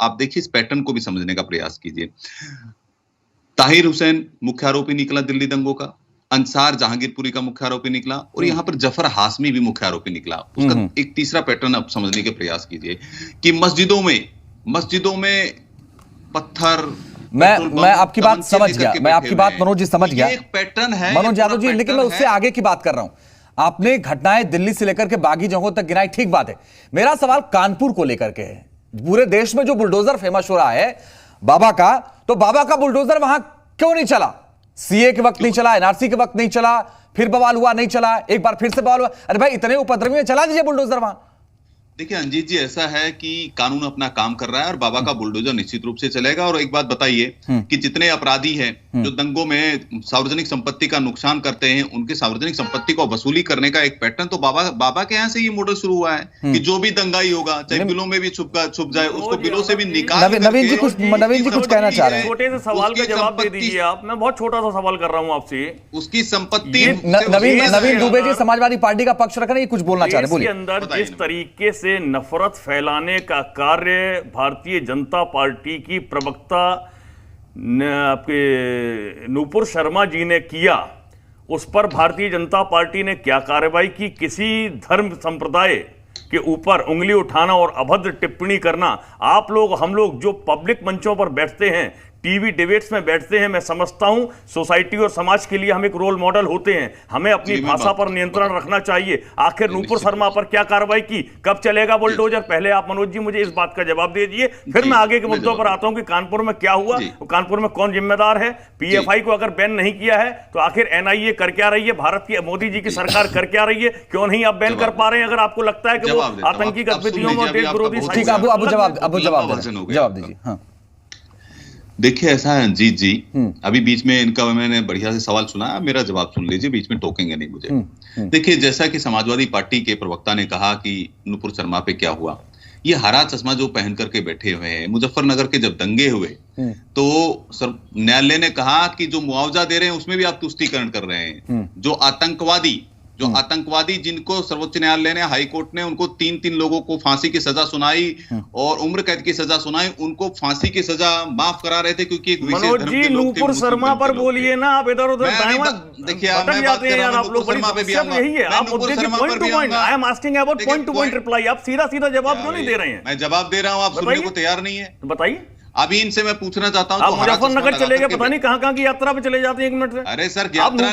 आप देखिए इस पैटर्न को भी समझने का प्रयास कीजिए। ताहिर हुसैन मुख्य आरोपी निकला दिल्ली दंगों का, अंसार जहांगीरपुरी का मुख्य आरोपी निकला और यहाँ पर जफर हाशमी भी मुख्य आरोपी निकला। उसका एक तीसरा पैटर्न आप समझने के प्रयास कीजिए कि मस्जिदों में पत्थर, मैं आपकी बात समझ गया, मैं आपकी बात मनोज जी समझ गया, एक पैटर्न है मनोज यादव जी, लेकिन मैं उससे आगे की बात कर रहा हूं। आपने घटनाएं दिल्ली से लेकर के बागी जगहों तक गिनाई, ठीक बात है। मेरा सवाल कानपुर को लेकर के है। पूरे देश में जो बुलडोजर फेमस हो रहा है बाबा का, तो बाबा का बुलडोजर वहां क्यों नहीं चला? सीए के वक्त नहीं चला, एनआरसी के वक्त नहीं चला, फिर बवाल हुआ नहीं चला, एक बार फिर से बवाल हुआ। अरे भाई इतने उपद्रवी में चला दीजिए बुलडोजर वहां। देखिए अंजीत जी, ऐसा है कि कानून अपना काम कर रहा है और बाबा का बुलडोजर निश्चित रूप से चलेगा। और एक बात बताइए कि जितने अपराधी हैं जो दंगों में सार्वजनिक संपत्ति का नुकसान करते हैं, उनके सार्वजनिक संपत्ति को वसूली करने का एक पैटर्न तो बाबा के यहाँ से ये मॉडल शुरू हुआ है कि जो भी दंगाई होगा चाहे बिलों में भी छुप जाए, उसको बिलों से भी निकाल। नवीन जी कुछ कहना चाह रहे हैं। छोटे से सवाल का जवाब दे दीजिए आप। मैं बहुत छोटा सा सवाल कर रहा हूँ आपसे। उसकी संपत्ति नवीन दुबे जी समाजवादी पार्टी का पक्ष रख रहे हैं, कुछ बोलना चाह रहे हैं, बोलिए। अंदर जिस तरीके से नफरत फैलाने का कार्य भारतीय जनता पार्टी की प्रवक्ता आपके नूपुर शर्मा जी ने किया, उस पर भारतीय जनता पार्टी ने क्या कार्रवाई की? किसी धर्म संप्रदाय के ऊपर उंगली उठाना और अभद्र टिप्पणी करना, आप लोग हम लोग जो पब्लिक मंचों पर बैठते हैं, टीवी डिबेट्स में बैठते हैं, मैं समझता हूं सोसाइटी और समाज के लिए हम एक रोल मॉडल होते हैं। हमें अपनी भाषा पर नियंत्रण रखना चाहिए। आखिर नूपुर शर्मा पर क्या कार्रवाई की? कब चलेगा बुलडोजर? पहले आप मनोज जी मुझे इस बात का जवाब दे दीजिए, फिर मैं आगे के मुद्दों पर आता हूं कि कानपुर में क्या हुआ, कानपुर में कौन जिम्मेदार है। पीएफआई को अगर बैन नहीं किया है तो आखिर एनआईए कर क्या रही है? भारत की मोदी जी की सरकार कर क्या रही है? क्यों नहीं आप बैन कर पा रहे हैं अगर आपको लगता है कि वो आतंकी गतिविधियों में देश विरोधी? जवाब दीजिए। हाँ देखिए ऐसा है अंजीत जी, अभी बीच में इनका मैंने बढ़िया से सवाल सुना, मेरा जवाब सुन लीजिए, बीच में टोकेंगे नहीं मुझे। देखिए जैसा कि समाजवादी पार्टी के प्रवक्ता ने कहा कि नूपुर शर्मा पे क्या हुआ, ये हरा चश्मा जो पहन करके बैठे हुए हैं, मुजफ्फरनगर के जब दंगे हुए तो न्यायालय ने कहा कि जो मुआवजा दे रहे हैं उसमें भी आप तुष्टीकरण कर रहे हैं। जो आतंकवादी जिनको सर्वोच्च न्यायालय ने, हाई कोर्ट ने उनको 3 लोगों को फांसी की सजा सुनाई और उम्र कैद की सजा सुनाई, उनको फांसी की सजा माफ करा रहे थे क्योंकि एक विशेष धर्म के लोग थे। नूपुर शर्मा पर बोलिए ना, आप इधर उधर देखिए मैं बात कर रहा हूं, नूपुर शर्मा पे भी आऊंगा। यही है, आप मुद्दे की point two point, I am asking about point two point reply. आप सीधा जवाब क्यों नहीं दे रहे हैं? मैं जवाब दे रहा हूं, आप सुनने को तैयार नहीं है। बताइए। अभी इनसे मैं पूछना चाहता हूं, आप मुजफ्फरनगर चले गए, पता नहीं कहां की यात्रा पे चले जाते हैं 1 मिनट से। अरे सर यात्रा